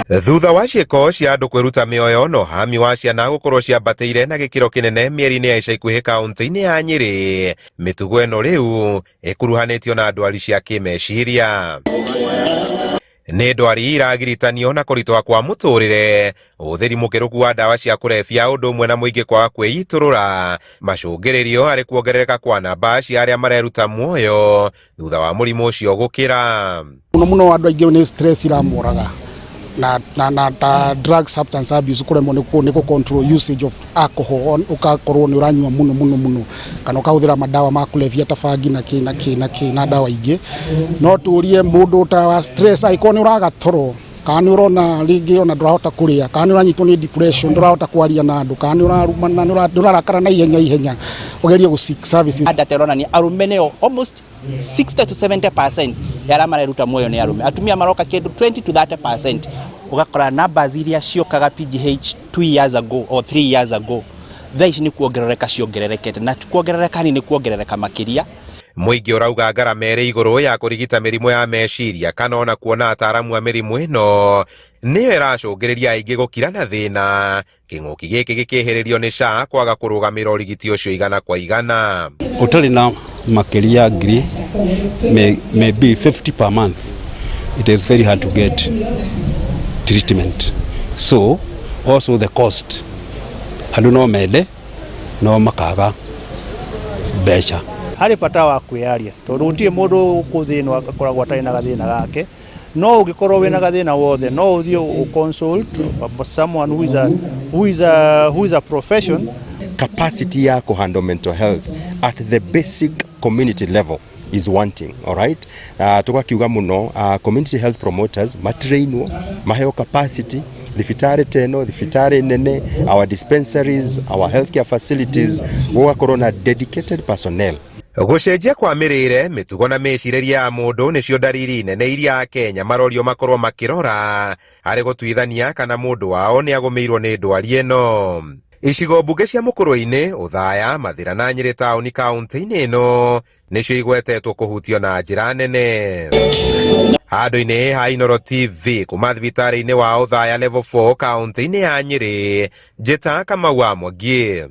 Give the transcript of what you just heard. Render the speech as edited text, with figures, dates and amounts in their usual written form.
Thutha wa ciĩko cia andũ kwĩruta mĩoyo no hami wa ciana gũkorwo ciambatĩire na gĩkĩro kĩnene mĩeri-inĩ ya ica ikuhĩ kaunti-inĩ ya Nyeri, mĩtugo ĩno rĩu ĩkuruhanĩtio na ndwari cia kĩmeciria. Nĩ ndwari iragiritanio na kũritũha kwa mũtũrĩre, ũhũthĩri mũkĩrũku wa ndawa cia kũrebia, ũndũ ũmwe na mũingĩ kwaga kwĩitũrũra, macũngĩrĩrio harĩ kuongerereka kwa namba cia arĩa mareruta muoyo thutha wa mũrimũ ũcio gũkĩra. Mũno andũ aingĩ nĩ stress iramoraga na drug substance abuse kuremwo nĩ control usage of alcohol, ukakorwo nĩ uranyua muno kana ukahũthĩra madawa ma kũrebia ta bangi na dawa ingĩ. No tũrie mũndũ ta wa stress aiko nĩ ũraga toro, kana nĩ ũrona rĩngĩ ona ndũrahota kũrĩa, kana nĩ ũranyitwo nĩ depression, ndũrahota kwaria na andũ, kana nĩ ũrarumana, nĩ ũrarakara na ihenya ugerie gũ seek services. Ndaterona ni arume neo almost 60 to 70% ya arĩa mareruta muoyo nĩ arume. Atumia maroka kĩndũ 20 to 30%. Ugakora namba iria ciokaga PGH 2 years ago or 3 years ago, thaa ici nĩ kuongerereka ciongererekete, na kuongerereka nĩ kuongerereka makĩria. Mũingĩ ũrauga ngarama ĩrĩ igũrũ ya kũrigita mĩrimũ ya meciria kana ona kuona ataaramu a mĩrimũ ĩno nĩyo ĩracũngĩrĩria aingĩ gũkira na thĩna, kĩng'ũki gĩkĩ gĩkĩhĩrĩrio nĩ SHA kwaga kũrũgamĩrĩra ũrigiti ũcio igana kwa igana. Ũtarĩ na makĩria ngiri maybe 50 per month, it is very hard to get treatment. So also the cost, andũ no mende no makaga mbeca. Harĩ bata wa kwĩyaria, tondũ gũtirĩ mũndũ gũthĩnwo akoragwo atarĩ na gathĩna gake. No ũngĩkorwo wĩna gathĩna wothe no ũthiĩ consult someone who is a profession. Capacity ya handle mental health at the basic community level is wanting, all right? Tukakiuga muno community health promoters matrainwo, maheo capacity, thibitarĩ teno, thibitarĩ nene, our dispensaries, our healthcare facilities, gũgakorwo na dedicated personnel. Gũcenjia kwa mĩrĩre, mĩtugo na mĩcirĩrie ya mũndũ nĩcio ndariri nene iria Kenya marorio makorwo makĩrora harĩ gũtuithania kana mũndũ wao nĩ agũmĩirwo nĩ ndwari ĩno. Icigo mbunge cia mũkũrũ-inĩ, Othaya, Mathĩra na Nyeri taũni kaunti-inĩ ĩno nĩcio igwetetwo kũhutio na njĩra nene. Handũ-inĩ ha Inooro TV kuma thibitarĩ-inĩ wa Othaya level 4 kaunti-inĩ ya Nyeri, njĩta Kamau wa Mwangi.